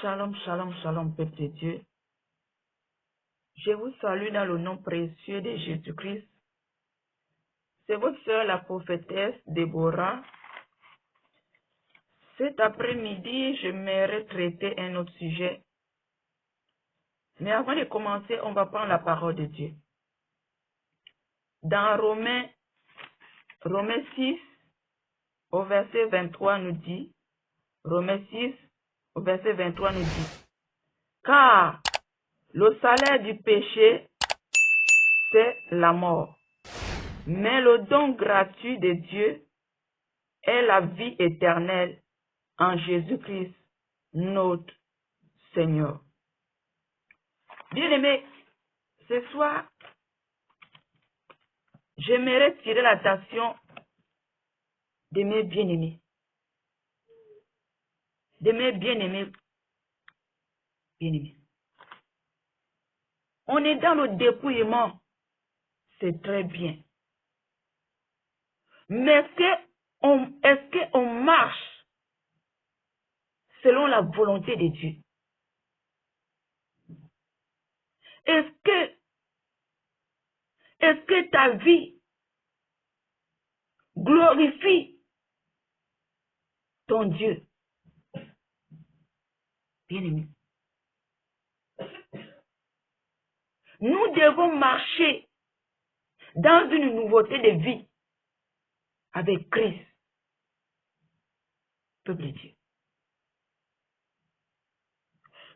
Shalom, shalom, shalom, peuple de Dieu. Je vous salue dans le nom précieux de Jésus-Christ. C'est votre sœur, la prophétesse Déborah. Cet après-midi, j'aimerais traiter un autre sujet. Mais avant de commencer, on va prendre la parole de Dieu. Dans Romains 6, au verset 23 nous dit, Romains 6, au verset 23 nous dit, car le salaire du péché, c'est la mort. Mais le don gratuit de Dieu est la vie éternelle en Jésus-Christ, notre Seigneur. Bien-aimés, ce soir, j'aimerais tirer l'attention de mes bien-aimés. De mes bien-aimés. Bien-aimés. On est dans le dépouillement. C'est très bien. Mais est-ce qu'on marche selon la volonté de Dieu? Est-ce que ta vie glorifie ton Dieu? Bien-aimé. Nous devons marcher dans une nouveauté de vie avec Christ, peuple de Dieu.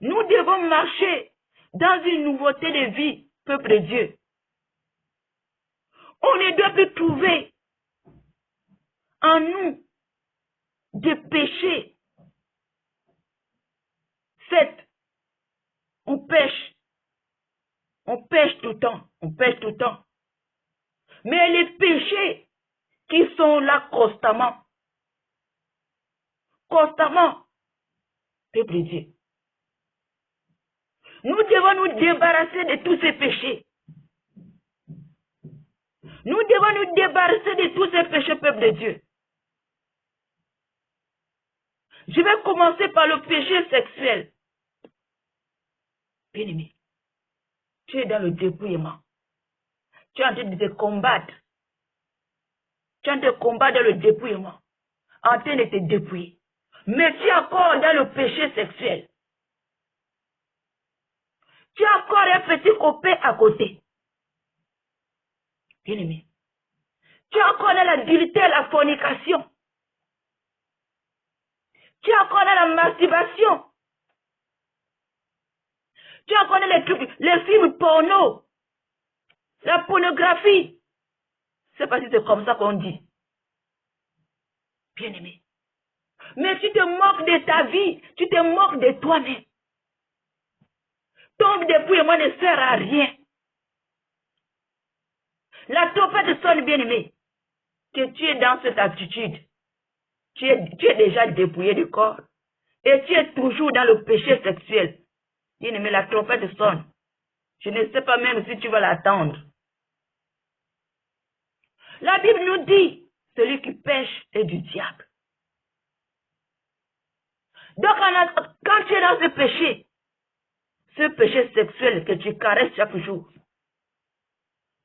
Nous devons marcher dans une nouveauté de vie, peuple de Dieu. On ne doit plus trouver en nous des péchés. Certes, on pêche tout le temps, Mais les péchés qui sont là constamment, peuple de Dieu. Nous devons nous débarrasser de tous ces péchés. Nous devons nous débarrasser de tous ces péchés, peuple de Dieu. Je vais commencer par le péché sexuel. Bien-aimé, tu es dans le dépouillement. Tu es en train de te combattre. Tu es en train de combattre dans le dépouillement. En train de te dépouiller. Mais tu es encore dans le péché sexuel. Tu as encore un petit copain à côté. Bien-aimé. Tu as encore dans l'adultère, la fornication. Tu as encore dans la masturbation. Tu as encore dans les trucs, les films porno. La pornographie. Je ne sais pas si c'est comme ça qu'on dit. Bien-aimé. Mais tu te moques de ta vie. Tu te moques de toi-même. Ton dépouillement ne sert à rien. La trompette sonne, bien-aimé, que tu es dans cette attitude. Tu es déjà dépouillé du corps. Et tu es toujours dans le péché sexuel. Bien-aimé, la trompette sonne. Je ne sais pas même si tu vas l'attendre. La Bible nous dit, celui qui pêche est du diable. Donc, quand tu es dans ce péché sexuel que tu caresses chaque jour,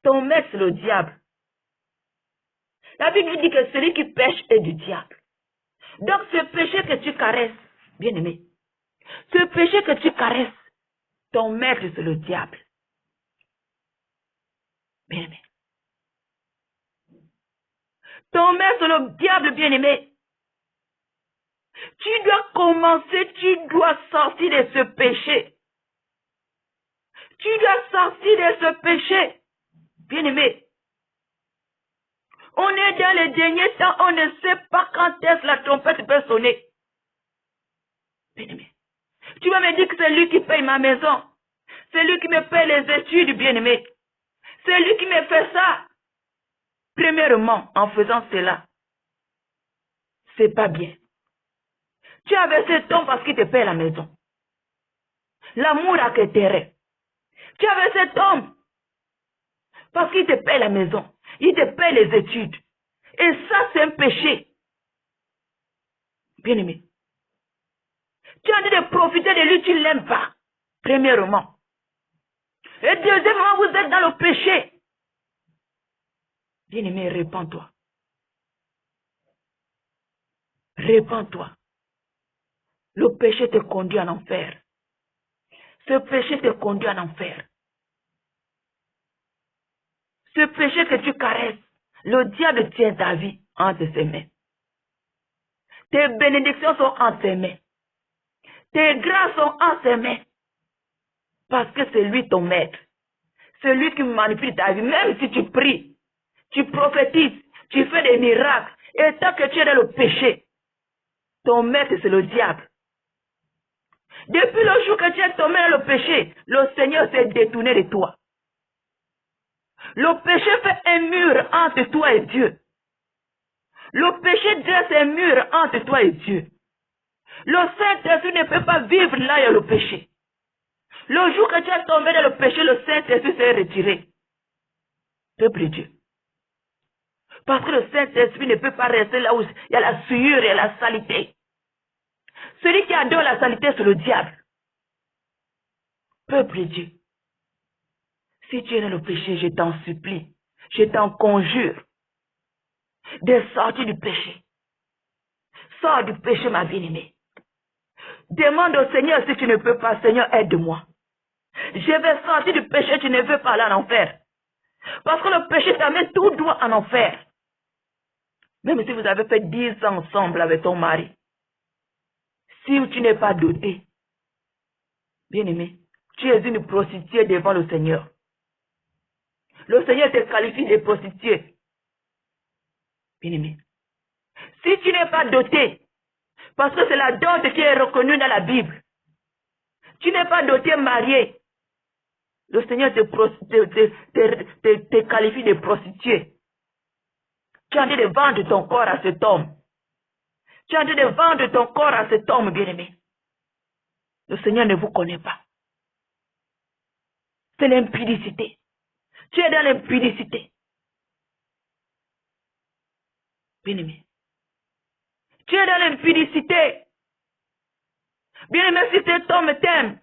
ton maître, c'est le diable. La Bible nous dit que celui qui pêche est du diable. Donc, ce péché que tu caresses, bien-aimé, ce péché que tu caresses, ton maître, c'est le diable. Bien-aimé. Ton maître, c'est le diable, bien-aimé. Tu dois commencer, tu dois sortir de ce péché. Tu dois sortir de ce péché, bien-aimé. On est dans les derniers temps, on ne sait pas quand est-ce la trompette peut sonner. Bien-aimé. Tu vas me dire que c'est lui qui paye ma maison. C'est lui qui me paye les études, bien-aimé. C'est lui qui me fait ça. Premièrement, en faisant cela, c'est pas bien. Tu as versé cet homme parce qu'il te paye la maison. L'amour a que terre. Tu as versé cet homme parce qu'il te paye la maison. Il te paye les études. Et ça, c'est un péché. Bien-aimé. Tu es en train de profiter de lui, tu ne l'aimes pas. Premièrement. Et deuxièmement, vous êtes dans le péché. Bien-aimé, répands-toi. Répands-toi. Le péché te conduit en enfer. Ce péché te conduit en enfer. Ce péché que tu caresses, le diable tient ta vie entre ses mains. Tes bénédictions sont entre ses mains. Tes grâces sont entre ses mains. Parce que c'est lui ton maître. C'est lui qui manipule ta vie. Même si tu pries, tu prophétises, tu fais des miracles. Et tant que tu es dans le péché, ton maître c'est le diable. Depuis le jour que tu es tombé dans le péché, le Seigneur s'est détourné de toi. Le péché fait un mur entre toi et Dieu. Le péché dresse un mur entre toi et Dieu. Le Saint-Esprit ne peut pas vivre là où il y a le péché. Le jour que tu es tombé dans le péché, le Saint-Esprit s'est retiré. Peuple de Dieu. Parce que le Saint-Esprit ne peut pas rester là où il y a la souillure et la saleté. Celui qui adore la saleté, c'est le diable. Peuple de Dieu. Si tu es dans le péché, je t'en supplie, je t'en conjure de sortir du péché. Sors du péché, ma bien-aimée. Demande au Seigneur si tu ne peux pas. Seigneur, aide-moi. Je vais sortir du péché, tu ne veux pas aller en enfer. Parce que le péché t'amène tout droit en enfer. Même si vous avez fait 10 ans ensemble avec ton mari. Si tu n'es pas doté, bien-aimé, tu es une prostituée devant le Seigneur. Le Seigneur te qualifie de prostituée. Bien-aimé. Si tu n'es pas doté, parce que c'est la dot qui est reconnue dans la Bible. Tu n'es pas doté marié. Le Seigneur te qualifie de prostituée. Tu es en train de vendre ton corps à cet homme. Tu es en train de vendre ton corps à cet homme, bien-aimé. Le Seigneur ne vous connaît pas. C'est l'impudicité. Tu es dans l'impudicité. Bien-aimé. Tu es dans l'impudicité. Bien-aimé, si cet homme t'aime,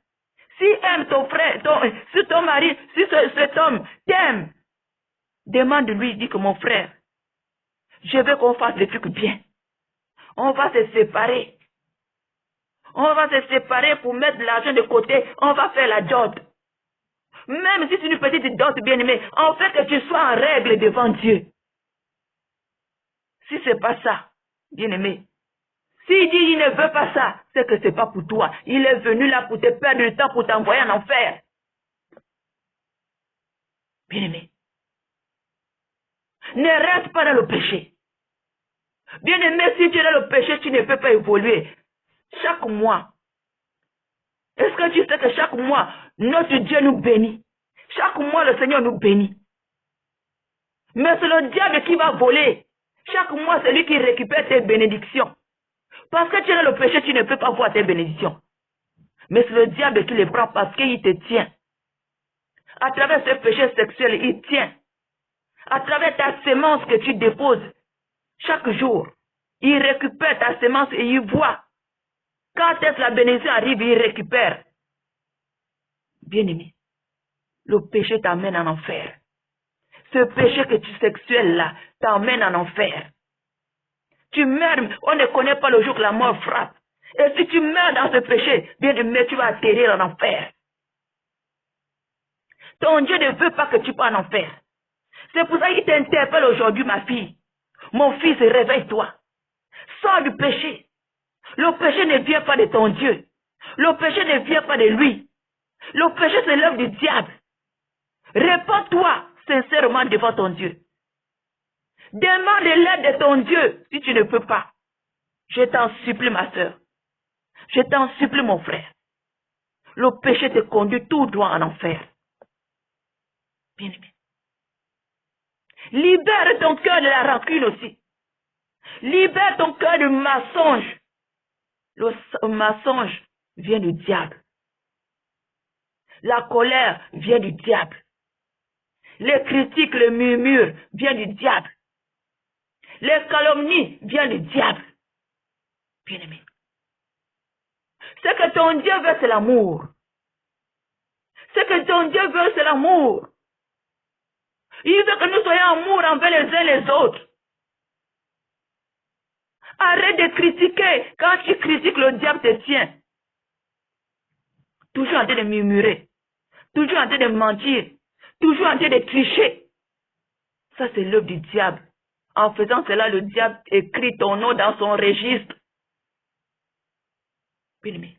si aime ton frère, si ton mari, si cet homme t'aime, demande-lui, dis que mon frère, je veux qu'on fasse des trucs bien. On va se séparer. On va se séparer pour mettre l'argent de côté. On va faire la dot. Même si c'est une petite dot bien-aimée, en fait que tu sois en règle devant Dieu. Si ce n'est pas ça, bien-aimé, s'il dit il ne veut pas ça, c'est que ce n'est pas pour toi. Il est venu là pour te perdre le temps, pour t'envoyer en enfer. Bien-aimé, ne reste pas dans le péché. Bien-aimé, si tu es dans le péché, tu ne peux pas évoluer. Chaque mois, est-ce que tu sais que chaque mois, notre Dieu nous bénit? Chaque mois, le Seigneur nous bénit. Mais c'est le diable qui va voler. Chaque mois, c'est lui qui récupère tes bénédictions. Parce que tu es dans le péché, tu ne peux pas voir tes bénédictions. Mais c'est le diable qui les prend parce qu'il te tient. À travers ce péché sexuel, il tient. À travers ta sémence que tu déposes chaque jour, il récupère ta sémence et il voit. Quand est-ce que la bénédiction arrive, il récupère. Bien-aimé, le péché t'amène en enfer. Ce péché que tu sexuel là t'emmène en enfer. Tu meurs, on ne connaît pas le jour que la mort frappe. Et si tu meurs dans ce péché, bien-aimé, tu vas atterrir en enfer. Ton Dieu ne veut pas que tu sois en enfer. C'est pour ça qu'il t'interpelle aujourd'hui, ma fille. Mon fils, réveille-toi. Sors du péché. Le péché ne vient pas de ton Dieu. Le péché ne vient pas de lui. Le péché, c'est l'œuvre du diable. Réponds-toi sincèrement devant ton Dieu. Demande l'aide de ton Dieu si tu ne peux pas. Je t'en supplie, ma soeur. Je t'en supplie, mon frère. Le péché te conduit tout droit en enfer. Bien-aimé. Libère ton cœur de la rancune aussi. Libère ton cœur du mensonge. Le mensonge vient du diable. La colère vient du diable. Les critiques, le murmure viennent du diable. Les calomnies viennent du diable. Bien-aimé. Ce que ton Dieu veut, c'est l'amour. Ce que ton Dieu veut, c'est l'amour. Il veut que nous soyons en amour envers les uns les autres. Arrête de critiquer. Quand tu critiques, le diable te tient. Toujours en train de murmurer. Toujours en train de mentir. Toujours en train de tricher. Ça, c'est l'œuvre du diable. En faisant cela, le diable écrit ton nom dans son registre. Bien-aimé.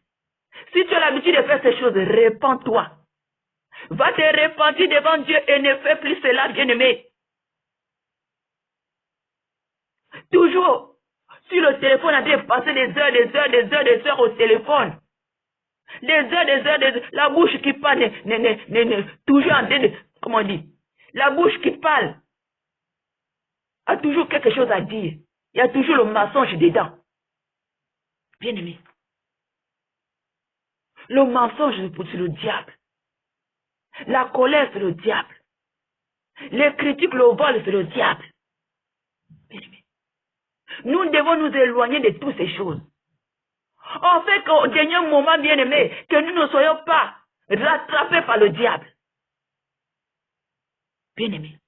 Si tu as l'habitude de faire ces choses, répands-toi. Va te repentir devant Dieu et ne fais plus cela, bien-aimé. Toujours sur le téléphone, en train de passer des heures au téléphone. Des heures, la bouche qui parle, toujours en train de, comment on dit, la bouche qui parle a toujours quelque chose à dire. Il y a toujours le mensonge dedans. Bien-aimé. Le mensonge, c'est le diable. La colère, c'est le diable. Les critiques, le vol, c'est le diable. Bien-aimé. Nous devons nous éloigner de toutes ces choses. En fait qu'au dernier moment, bien-aimé, que nous ne soyons pas rattrapés par le diable. Bien-aimé.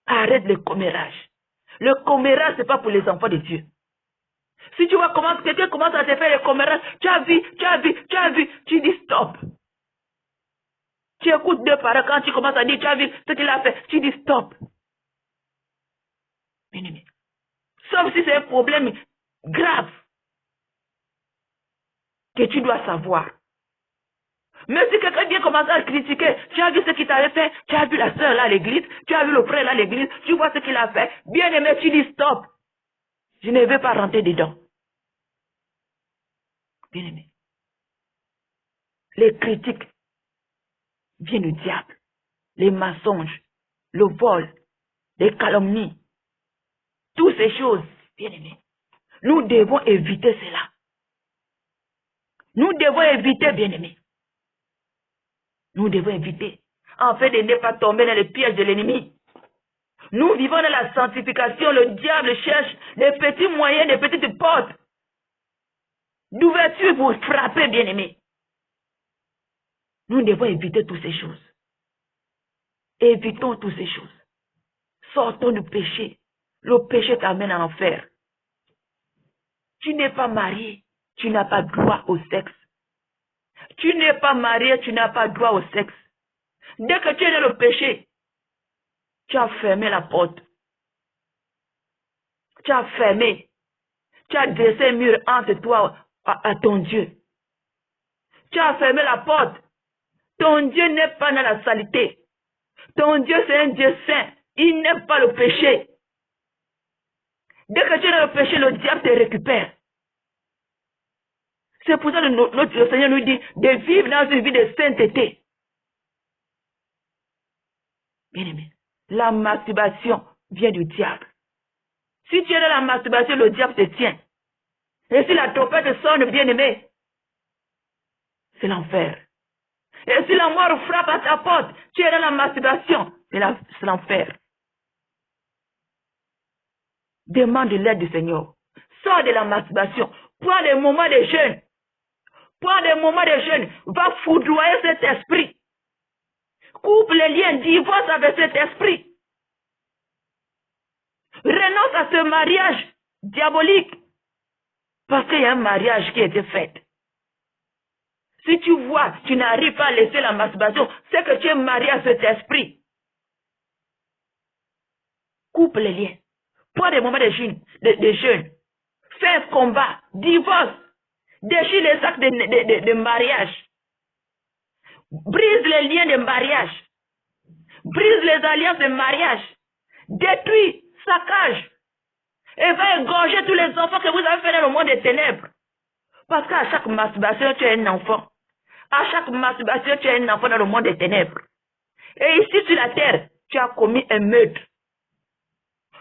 Arrête le commérage. Le commérage, ce n'est pas pour les enfants de Dieu. Si tu vois comment quelqu'un commence à te faire le commérage, tu as vu, tu dis stop. Tu écoutes deux paroles quand tu commences à dire, tu as vu ce qu'il a fait, tu dis stop. Bien-aimé. Sauf si c'est un problème grave que tu dois savoir. Mais si quelqu'un vient commencer à critiquer, tu as vu ce qu'il t'avait fait, tu as vu la soeur là à l'église, tu as vu le frère là à l'église, tu vois ce qu'il a fait, bien aimé, tu dis stop. Je ne veux pas rentrer dedans. Bien aimé. Les critiques viennent du diable, les mensonges, le vol, les calomnies, toutes ces choses, bien aimé. Nous devons éviter cela. Nous devons éviter, bien aimé. Nous devons éviter, en fait de ne pas tomber dans les pièges de l'ennemi. Nous vivons dans la sanctification, le diable cherche des petits moyens, des petites portes d'ouverture pour frapper, bien aimé. Nous devons éviter toutes ces choses. Évitons toutes ces choses. Sortons du péché. Le péché t'amène en enfer. Tu n'es pas marié, tu n'as pas droit au sexe. Tu n'es pas marié, tu n'as pas droit au sexe. Dès que tu es dans le péché, tu as fermé la porte. Tu as fermé. Tu as dressé un mur entre toi à ton Dieu. Tu as fermé la porte. Ton Dieu n'est pas dans la saleté. Ton Dieu, c'est un Dieu saint. Il n'aime pas le péché. Dès que tu es dans le péché, le diable te récupère. C'est pour ça que notre Seigneur nous dit de vivre dans une vie de sainteté. Bien-aimé, la masturbation vient du diable. Si tu es dans la masturbation, le diable te tient. Et si la trompette sonne, bien-aimé, c'est l'enfer. Et si la mort frappe à ta porte, tu es dans la masturbation, c'est l'enfer. Demande l'aide du Seigneur. Sors de la masturbation. Prends des moments de jeûne. Prends des moments de jeûne. Va foudroyer cet esprit. Coupe les liens, divorce avec cet esprit. Renonce à ce mariage diabolique. Parce qu'il y a un mariage qui a été fait. Si tu vois, tu n'arrives pas à laisser la masturbation, c'est que tu es marié à cet esprit. Coupe les liens. Prends des moments de jeûne. Fais un combat. Divorce. Déchire les actes de mariage. Brise les liens de mariage. Brise les alliances de mariage. Détruis, saccage. Et va égorger tous les enfants que vous avez fait dans le monde des ténèbres. Parce qu'à chaque masturbation, tu es un enfant. À chaque masturbation, tu es un enfant dans le monde des ténèbres. Et ici sur la terre, tu as commis un meurtre.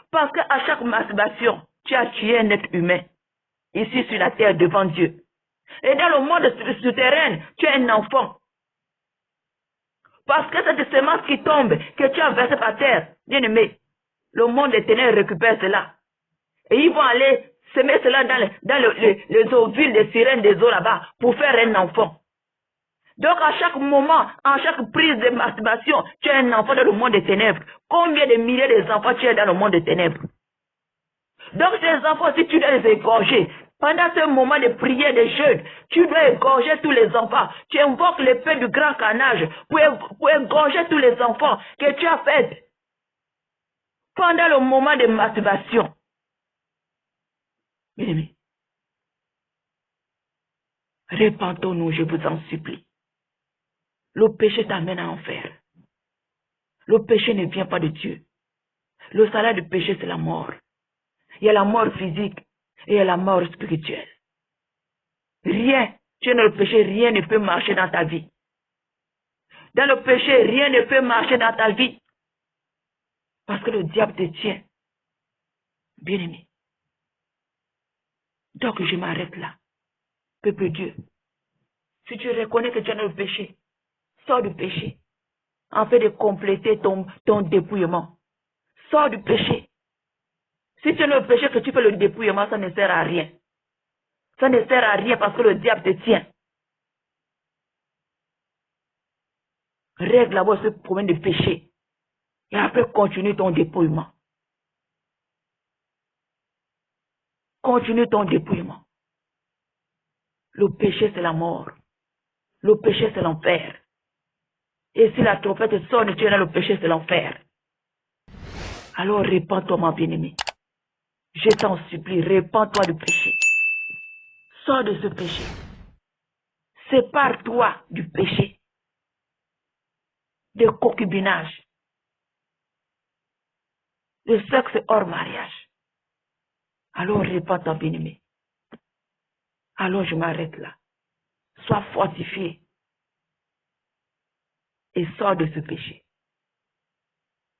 Parce qu'à chaque masturbation, tu as tué un être humain. Ici sur la terre devant Dieu. Et dans le monde souterrain, tu es un enfant. Parce que cette semence qui tombe, que tu as versée par terre, bien aimé, le monde des ténèbres récupère cela. Et ils vont aller semer cela dans les ovules des sirènes des eaux là-bas pour faire un enfant. Donc à chaque moment, à chaque prise de masturbation, tu es un enfant dans le monde des ténèbres. Combien de milliers d'enfants tu es dans le monde des ténèbres? Donc ces enfants, si tu dois les égorger, pendant ce moment de prière, de jeûne, tu dois égorger tous les enfants. Tu invoques l'épée du grand carnage pour égorger tous les enfants que tu as faits pendant le moment de masturbation. Bien-aimés, répentons-nous, je vous en supplie. Le péché t'amène à enfer. Le péché ne vient pas de Dieu. Le salaire du péché, c'est la mort. Il y a la mort physique et il y a la mort spirituelle. Rien, tu es dans le péché, rien ne peut marcher dans ta vie. Dans le péché, rien ne peut marcher dans ta vie. Parce que le diable te tient. Bien-aimé. Donc je m'arrête là. Peuple de Dieu, si tu reconnais que tu es dans le péché, sors du péché. Afin de compléter ton dépouillement. Sors du péché. Si tu es dans le péché que tu fais le dépouillement, ça ne sert à rien. Ça ne sert à rien parce que le diable te tient. Règle d'abord ce problème de péché. Et après, continue ton dépouillement. Continue ton dépouillement. Le péché, c'est la mort. Le péché, c'est l'enfer. Et si la trompette sonne, tu es dans le péché, c'est l'enfer. Alors répands-toi, mon bien-aimé. Je t'en supplie, répands-toi du péché. Sors de ce péché. Sépare-toi du péché. De concubinage. De sexe hors mariage. Alors répands-toi, bien-aimé. Alors je m'arrête là. Sois fortifié. Et sors de ce péché.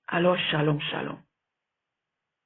Alors shalom, shalom.